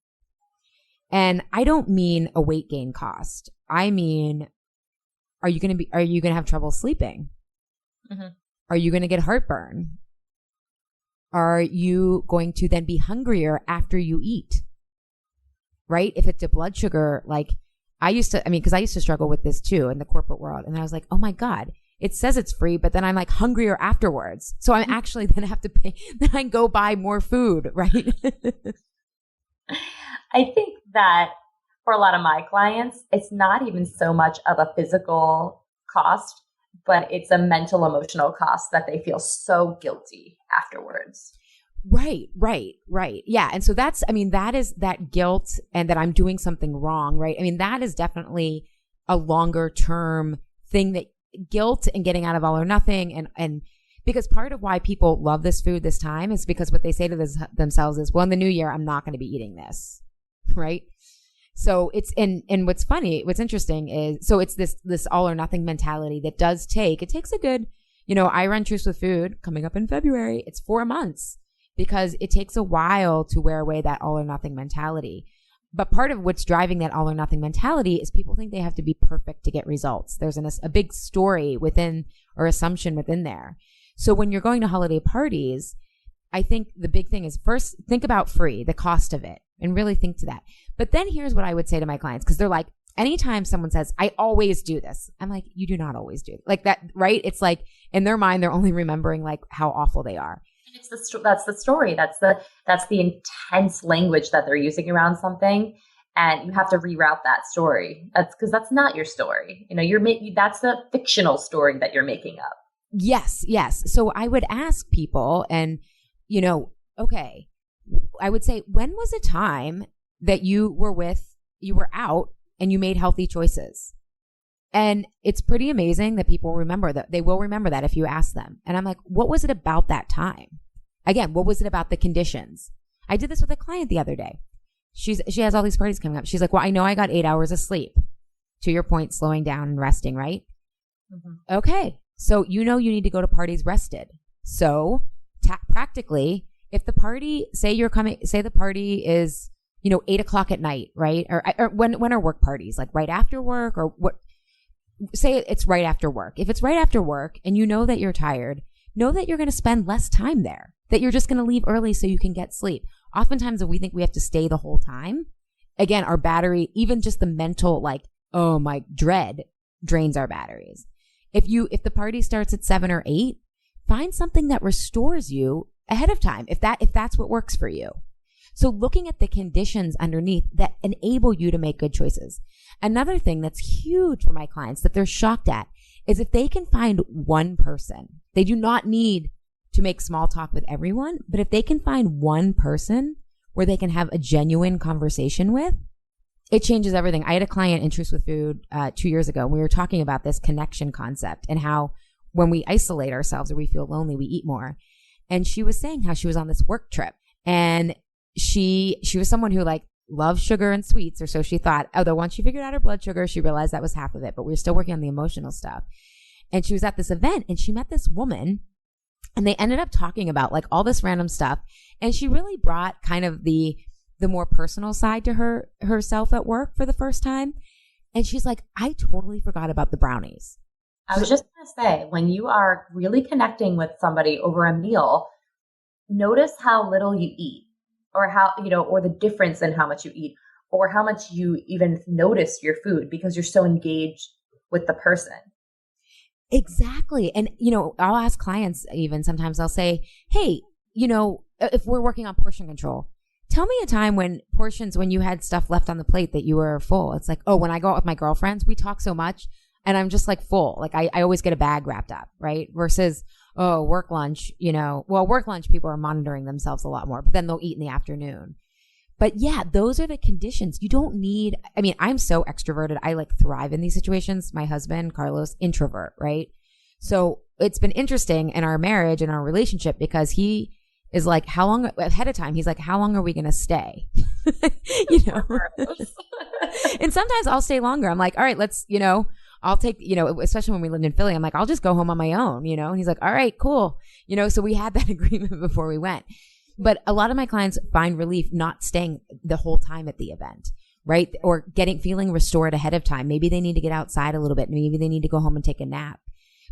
And I don't mean a weight gain cost. I mean, are you going to have trouble sleeping? Mm-hmm. Are you going to get heartburn? Are you going to then be hungrier after you eat? Right? If it's a blood sugar, like because I used to struggle with this too in the corporate world. And I was like, oh my God, it says it's free, but then I'm like hungrier afterwards. So I'm actually then have to pay, then I go buy more food, right? I think that for a lot of my clients, it's not even so much of a physical cost, but it's a mental, emotional cost that they feel so guilty afterwards. Right. Yeah. And so that is that guilt and that I'm doing something wrong, right? I mean, that is definitely a longer term thing, that guilt and getting out of all or nothing. And because part of why people love this food this time is because what they say to themselves is, well, in the new year, I'm not going to be eating this. Right. So it's, and what's interesting is, so it's this all or nothing mentality that it takes a good, I run Truce with Food coming up in February. It's 4 months because it takes a while to wear away that all or nothing mentality. But part of what's driving that all or nothing mentality is people think they have to be perfect to get results. There's a big story within, or assumption within there. So when you're going to holiday parties, I think the big thing is, first, think about free, the cost of it, and really think to that. But then here's what I would say to my clients, because they're like, anytime someone says, I always do this, I'm like, you do not always do it. Like that, right? It's like in their mind, they're only remembering like how awful they are. That's the story. That's the intense language that they're using around something. And you have to reroute that story. That's because that's not your story. That's the fictional story that you're making up. Yes. So I would ask people, and, okay, I would say, when was a time that you were out and you made healthy choices? And it's pretty amazing that people remember that. They will remember that if you ask them. And I'm like, what was it about that time? Again, what was it about the conditions? I did this with a client the other day. She has all these parties coming up. She's like, well, I know I got 8 hours of sleep. To your point, slowing down and resting, right? Mm-hmm. Okay. So you need to go to parties rested. So practically, if the party, say the party is, 8 o'clock at night, right? Or when are work parties? Like right after work, or what? Say it's right after work. If it's right after work and you know that you're tired, know that you're going to spend less time there, that you're just going to leave early so you can get sleep. Oftentimes, if we think we have to stay the whole time, again, our battery, even just the mental, like, oh my, dread drains our batteries. If the party starts at 7 or 8, find something that restores you ahead of time, if that's what works for you. So looking at the conditions underneath that enable you to make good choices. Another thing that's huge for my clients that they're shocked at is if they can find one person. They do not need to make small talk with everyone, but if they can find one person where they can have a genuine conversation with, it changes everything. I had a client in Truce with Food 2 years ago. We were talking about this connection concept and how when we isolate ourselves or we feel lonely, we eat more. And she was saying how she was on this work trip, and she was someone who, like, loves sugar and sweets, or so she thought. Although once she figured out her blood sugar, she realized that was half of it, but we were still working on the emotional stuff. And she was at this event and she met this woman and they ended up talking about like all this random stuff. And she really brought kind of the more personal side to herself at work for the first time. And she's like, I totally forgot about the brownies. I was just going to say, when you are really connecting with somebody over a meal, notice how little you eat, or how, or the difference in how much you eat, or how much you even notice your food because you're so engaged with the person. Exactly. And, I'll ask clients even sometimes I'll say, hey, if we're working on portion control, tell me a time when you had stuff left on the plate that you were full. It's like, oh, when I go out with my girlfriends, we talk so much and I'm just like full. Like I always get a bag wrapped up, right? Versus, oh, work lunch, work lunch, people are monitoring themselves a lot more, but then they'll eat in the afternoon. But yeah, those are the conditions. You don't need, I'm so extroverted. I like thrive in these situations. My husband, Carlos, introvert, right? So it's been interesting in our marriage and our relationship because he is like, how long ahead of time? He's like, how long are we going to stay? And sometimes I'll stay longer. I'm like, all right, let's, I'll take, especially when we lived in Philly, I'm like, I'll just go home on my own, and he's like, all right, cool. So we had that agreement before we went. But a lot of my clients find relief not staying the whole time at the event, right? Or feeling restored ahead of time. Maybe they need to get outside a little bit. Maybe they need to go home and take a nap.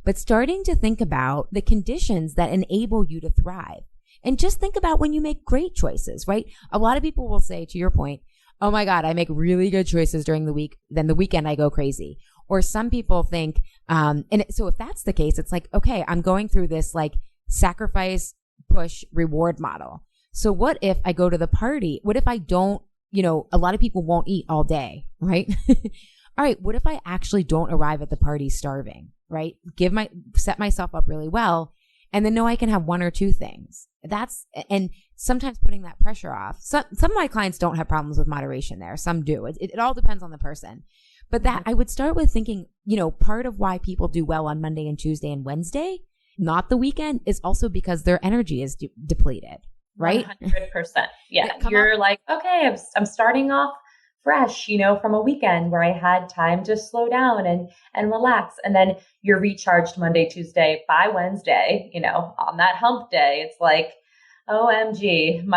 But starting to think about the conditions that enable you to thrive. And just think about when you make great choices, right? A lot of people will say, to your point, oh my God, I make really good choices during the week. Then the weekend I go crazy. Or some people think, so if that's the case, it's like, okay, I'm going through this like sacrifice, push, reward model. So what if I go to the party? What if I don't, a lot of people won't eat all day, right? All right, what if I actually don't arrive at the party starving, right? Set myself up really well and then know I can have one or two things. And sometimes putting that pressure off. Some of my clients don't have problems with moderation there. Some do. It all depends on the person. But that I would start with thinking, part of why people do well on Monday and Tuesday and Wednesday, not the weekend, is also because their energy is depleted, right? 100%. Yeah. You're like, okay, I'm starting off fresh, from a weekend where I had time to slow down and relax. And then you're recharged Monday, Tuesday. By Wednesday, on that hump day, it's like, OMG,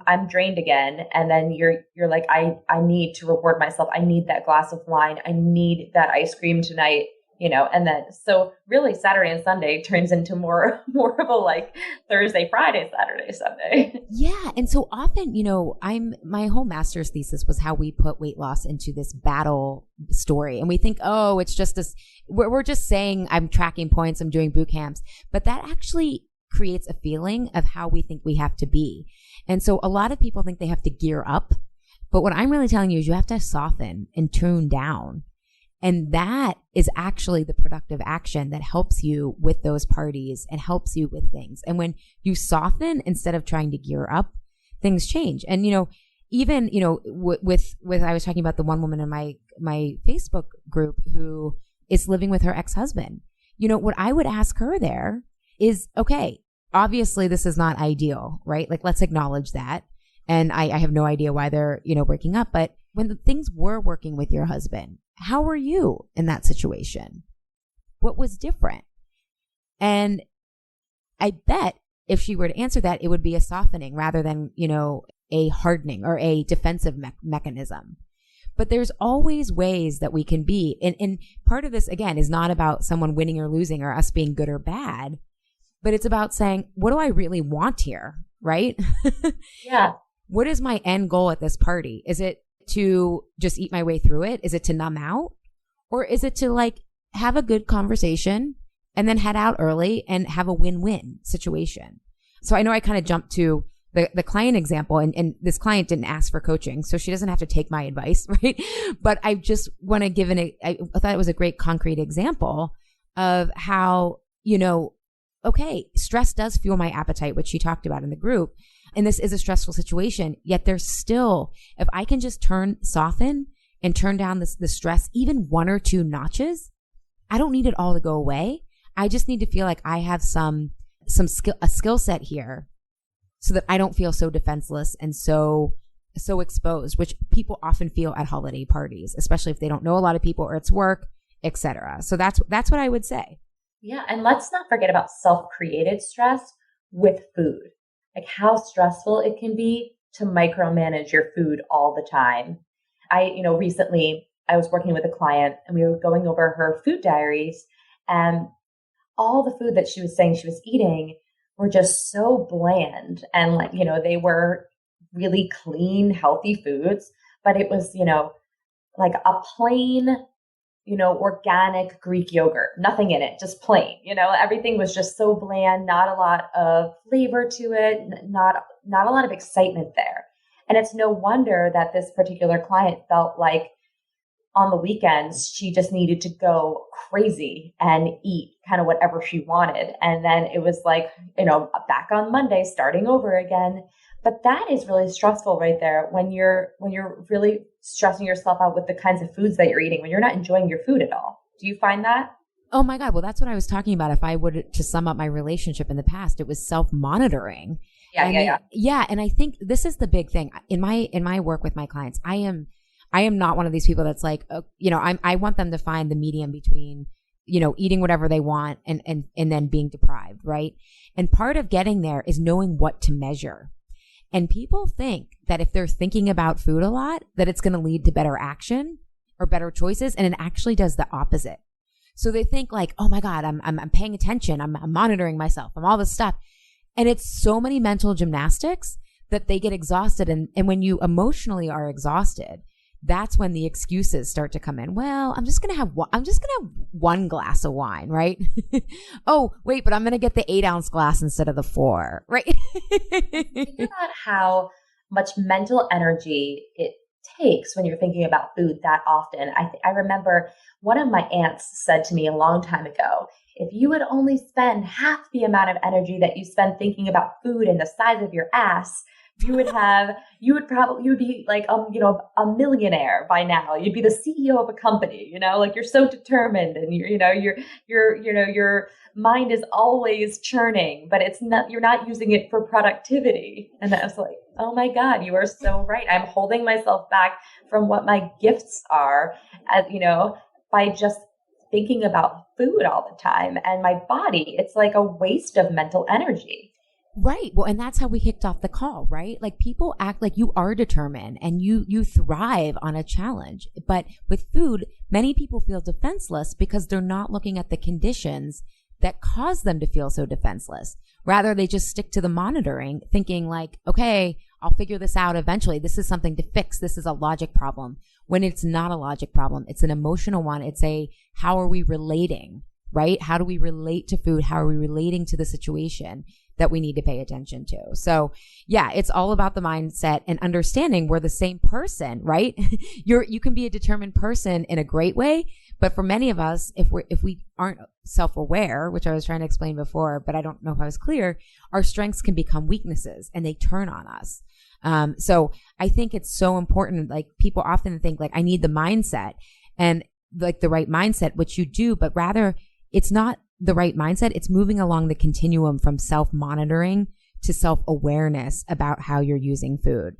I'm drained again. And then you're like, I need to reward myself. I need that glass of wine. I need that ice cream tonight, and then, so really Saturday and Sunday turns into more of a like Thursday, Friday, Saturday, Sunday. Yeah. And so often, my whole master's thesis was how we put weight loss into this battle story. And we think, oh, it's just this, we're just saying I'm tracking points, I'm doing boot camps, but that actually creates a feeling of how we think we have to be. And so a lot of people think they have to gear up, but what I'm really telling you is you have to soften and tune down. And that is actually the productive action that helps you with those parties and helps you with things. And when you soften instead of trying to gear up, things change. And, even, with I was talking about the one woman in my Facebook group who is living with her ex-husband. What I would ask her there is, okay, obviously this is not ideal, right? Like, let's acknowledge that. And I have no idea why they're, breaking up. But when the things were working with your husband, how were you in that situation? What was different? And I bet if she were to answer that, it would be a softening rather than, a hardening or a defensive mechanism. But there's always ways that we can be. And part of this, again, is not about someone winning or losing or us being good or bad, but it's about saying, what do I really want here? Right? Yeah. What is my end goal at this party? Is it to just eat my way through it? Is it to numb out? Or is it to like have a good conversation and then head out early and have a win-win situation? So I know I kind of jumped to the client example, and this client didn't ask for coaching, so she doesn't have to take my advice, right? But I just want to give I thought it was a great concrete example of how, okay, stress does fuel my appetite, which she talked about in the group. And this is a stressful situation, yet there's still, if I can just soften and turn down the stress, even one or two notches, I don't need it all to go away. I just need to feel like I have a skill set here so that I don't feel so defenseless and so so exposed, which people often feel at holiday parties, especially if they don't know a lot of people or it's work, etc. So that's what I would say. Yeah. And let's not forget about self-created stress with food, like how stressful it can be to micromanage your food all the time. Recently I was working with a client and we were going over her food diaries, and all the food that she was saying she was eating were just so bland. And they were really clean, healthy foods, but it was, like a plain, organic Greek yogurt, nothing in it, just plain, everything was just so bland, not a lot of flavor to it, not a lot of excitement there. And it's no wonder that this particular client felt like on the weekends, she just needed to go crazy and eat kind of whatever she wanted. And then it was like, back on Monday, starting over again. But that is really stressful right there when you're really stressing yourself out with the kinds of foods that you're eating, when you're not enjoying your food at all. Do you find that? Oh my God. Well, that's what I was talking about. If I would to sum up my relationship in the past, it was self-monitoring. Yeah. And I think this is the big thing in my work with my clients. I am not one of these people that's like, I want them to find the medium between, eating whatever they want and then being deprived. Right. And part of getting there is knowing what to measure. And people think that if they're thinking about food a lot, that it's going to lead to better action or better choices. And it actually does the opposite. So they think like, oh my God, I'm paying attention. I'm monitoring myself. I'm all this stuff. And it's so many mental gymnastics that they get exhausted. And when you emotionally are exhausted, that's when the excuses start to come in. Well, I'm just going to have one glass of wine, right? Oh, wait, but I'm going to get the 8-ounce glass instead of the 4, right? Think about how much mental energy it takes when you're thinking about food that often. I remember one of my aunts said to me a long time ago, if you would only spend half the amount of energy that you spend thinking about food and the size of your ass, you would be like, a millionaire by now. You'd be the CEO of a company, like you're so determined and your mind is always churning, but you're not using it for productivity. And I was like, oh my God, you are so right. I'm holding myself back from what my gifts are, by just thinking about food all the time and my body. It's like a waste of mental energy. Right. Well, and that's how we kicked off the call, right? Like people act like you are determined and you thrive on a challenge. But with food, many people feel defenseless because they're not looking at the conditions that cause them to feel so defenseless. Rather, they just stick to the monitoring, thinking like, okay, I'll figure this out eventually. This is something to fix. This is a logic problem. When it's not a logic problem, it's an emotional one. It's how are we relating, right? How do we relate to food? How are we relating to the situation that we need to pay attention to? So yeah, it's all about the mindset and understanding we're the same person, right? You can be a determined person in a great way, but for many of us, if we aren't self-aware, which I was trying to explain before, but I don't know if I was clear, our strengths can become weaknesses and they turn on us. So I think it's so important. Like people often think like I need the mindset and like the right mindset, which you do, but rather it's not the right mindset. It's moving along the continuum from self-monitoring to self-awareness about how you're using food.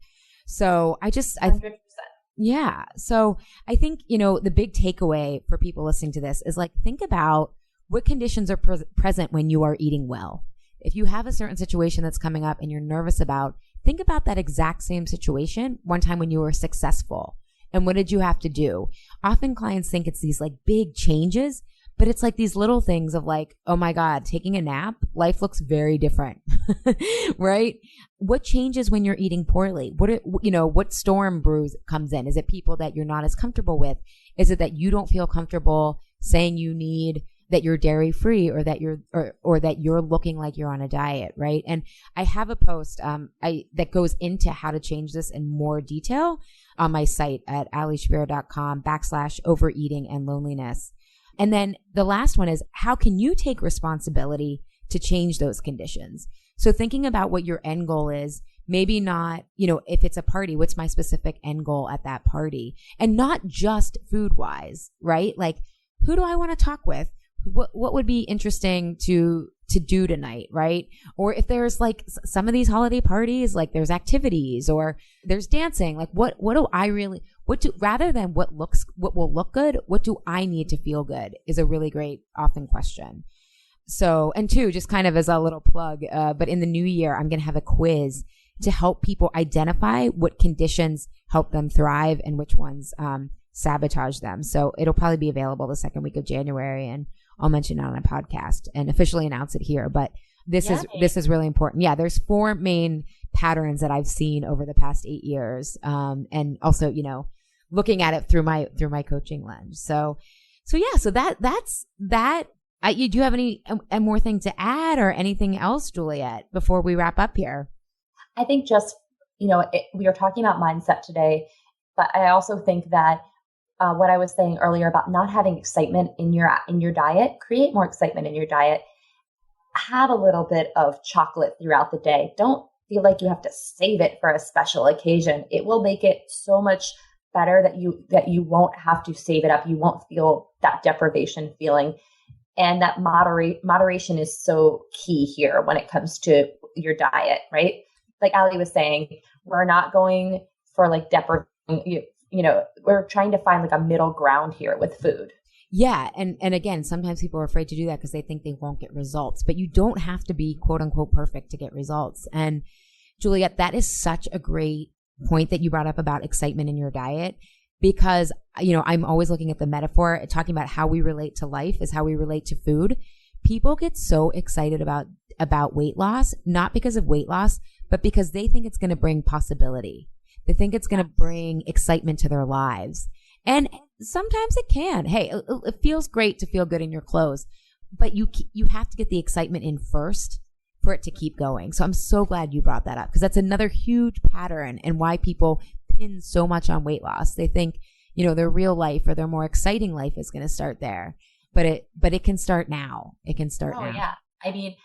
So 100%. Yeah. So I think, the big takeaway for people listening to this is like, think about what conditions are present when you are eating well. If you have a certain situation that's coming up and you're nervous about, think about that exact same situation one time when you were successful. And what did you have to do? Often clients think it's these like big changes, but it's like these little things of like, oh my God, taking a nap, life looks very different, right? What changes when you're eating poorly? What storm brews comes in? Is it people that you're not as comfortable with? Is it that you don't feel comfortable saying that you're dairy free or that you're looking like you're on a diet, right? And I have a post that goes into how to change this in more detail on my site at alishapiro.com/overeating and loneliness. And then the last one is, how can you take responsibility to change those conditions? So thinking about what your end goal is, maybe not, if it's a party, what's my specific end goal at that party? And not just food wise, right? Like, who do I want to talk with? What would be interesting to to do tonight, right? Or if there's like some of these holiday parties, like there's activities or there's dancing, like what do I really, rather than what will look good, what do I need to feel good is a really great often question. So, and two, just kind of as a little plug, but in the new year, I'm going to have a quiz to help people identify what conditions help them thrive and which ones sabotage them. So it'll probably be available the second week of January, and I'll mention it on a podcast and officially announce it here. But this is really important. Yeah, there's 4 main patterns that I've seen over the past 8 years, and also, you know, looking at it through my coaching lens. So that's that. Do you have any more thing to add or anything else, Juliet, before we wrap up here? I think just, you know, we are talking about mindset today, but I also think that what I was saying earlier about not having excitement in your diet, create more excitement in your diet. Have a little bit of chocolate throughout the day. Don't feel like you have to save it for a special occasion. It will make it so much better that you won't have to save it up. You won't feel that deprivation feeling. And that moderation is so key here when it comes to your diet, right? Like Ali was saying, we're not going for like you know, we're trying to find like a middle ground here with food. Yeah. And again, sometimes people are afraid to do that because they think they won't get results, but you don't have to be quote unquote perfect to get results. And Juliet, that is such a great point that you brought up about excitement in your diet, because, you know, I'm always looking at the metaphor, talking about how we relate to life is how we relate to food. People get so excited about weight loss, not because of weight loss, but because they think it's going to bring possibility. They think it's going to bring excitement to their lives. And sometimes it can. Hey, it feels great to feel good in your clothes, but you have to get the excitement in first for it to keep going. So I'm so glad you brought that up, because that's another huge pattern and why people pin so much on weight loss. They think, you know, their real life or their more exciting life is going to start there, but it can start now. It can start now. Yeah. I mean,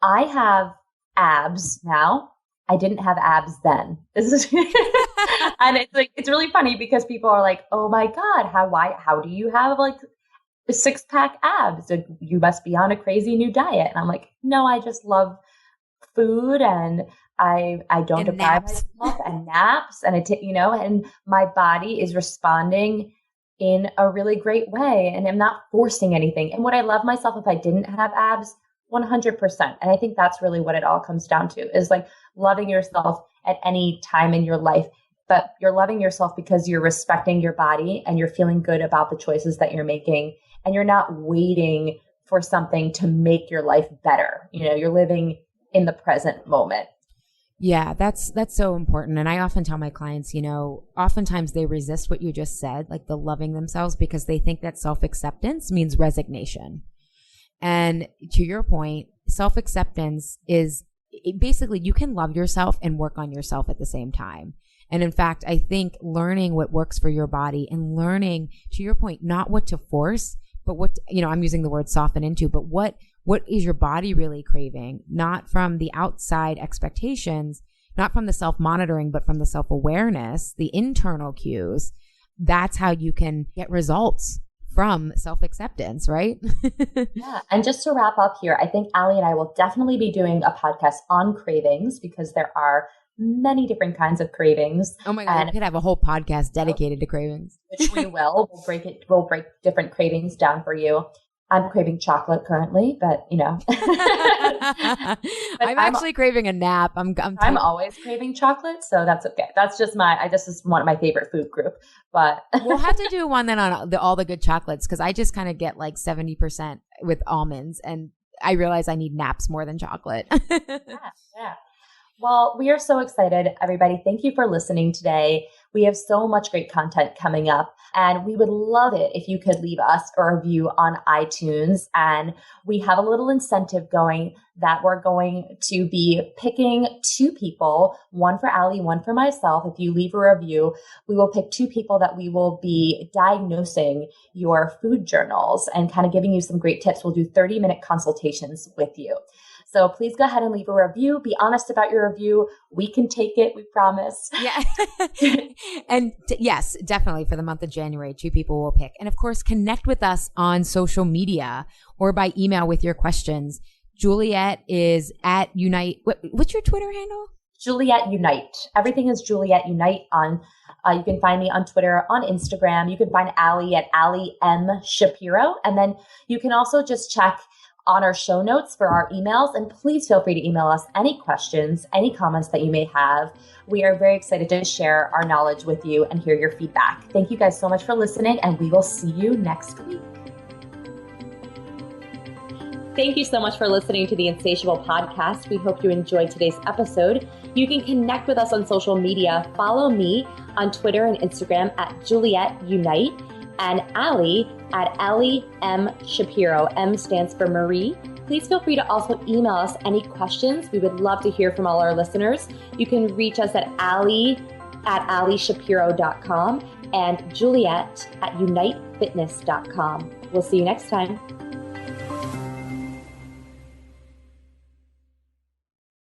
I have abs now. I didn't have abs then. This is and it's really funny because people are like, "Oh my God, how do you have like a 6-pack abs? You must be on a crazy new diet." And I'm like, "No, I just love food, and I don't deprive myself, and naps, and and my body is responding in a really great way, and I'm not forcing anything. And would I love myself if I didn't have abs? 100%. And I think that's really what it all comes down to, is like loving yourself at any time in your life. But you're loving yourself because you're respecting your body and you're feeling good about the choices that you're making. And you're not waiting for something to make your life better. You know, you're living in the present moment. Yeah, that's so important. And I often tell my clients, you know, oftentimes they resist what you just said, like the loving themselves, because they think that self-acceptance means resignation. And to your point, self-acceptance is basically you can love yourself and work on yourself at the same time. And in fact, I think learning what works for your body and learning, to your point, not what to force, but what, you know, I'm using the word soften into, but what is your body really craving? Not from the outside expectations, not from the self-monitoring, but from the self-awareness, the internal cues. That's how you can get results from self-acceptance, right? Yeah. And just to wrap up here, I think Ali and I will definitely be doing a podcast on cravings, because there are many different kinds of cravings. Oh my God, we could have a whole podcast dedicated to cravings. Which we will. We'll break different cravings down for you. I'm craving chocolate currently, but you know. I'm actually craving a nap. I'm always craving chocolate, so that's okay. That's just this is one of my favorite food group. But we'll have to do one then on all the good chocolates, because I just kind of get like 70% with almonds, and I realize I need naps more than chocolate. Yeah. Well, we are so excited, everybody. Thank you for listening today. We have so much great content coming up, and we would love it if you could leave us a review on iTunes. And we have a little incentive going that we're going to be picking 2 people, one for Ali, one for myself. If you leave a review, we will pick 2 people that we will be diagnosing your food journals and kind of giving you some great tips. We'll do 30-minute consultations with you. So please go ahead and leave a review. Be honest about your review. We can take it. We promise. Yeah. And yes, definitely for the month of January, 2 people will pick. And of course, connect with us on social media or by email with your questions. Juliet is at Unite. What's your Twitter handle? Juliet Unite. Everything is Juliet Unite on, you can find me on Twitter, on Instagram. You can find Allie at Allie M. Shapiro. And then you can also just check on our show notes for our emails. And please feel free to email us any questions, any comments that you may have. We are very excited to share our knowledge with you and hear your feedback. Thank you guys so much for listening, and we will see you next week. Thank you so much for listening to the Insatiable Podcast. We hope you enjoyed today's episode. You can connect with us on social media. Follow me on Twitter and Instagram at Juliet Unite, and Allie at Allie M. Shapiro. M stands for Marie. Please feel free to also email us any questions. We would love to hear from all our listeners. You can reach us at Allie at AllieShapiro.com and Juliet at UniteFitness.com. We'll see you next time.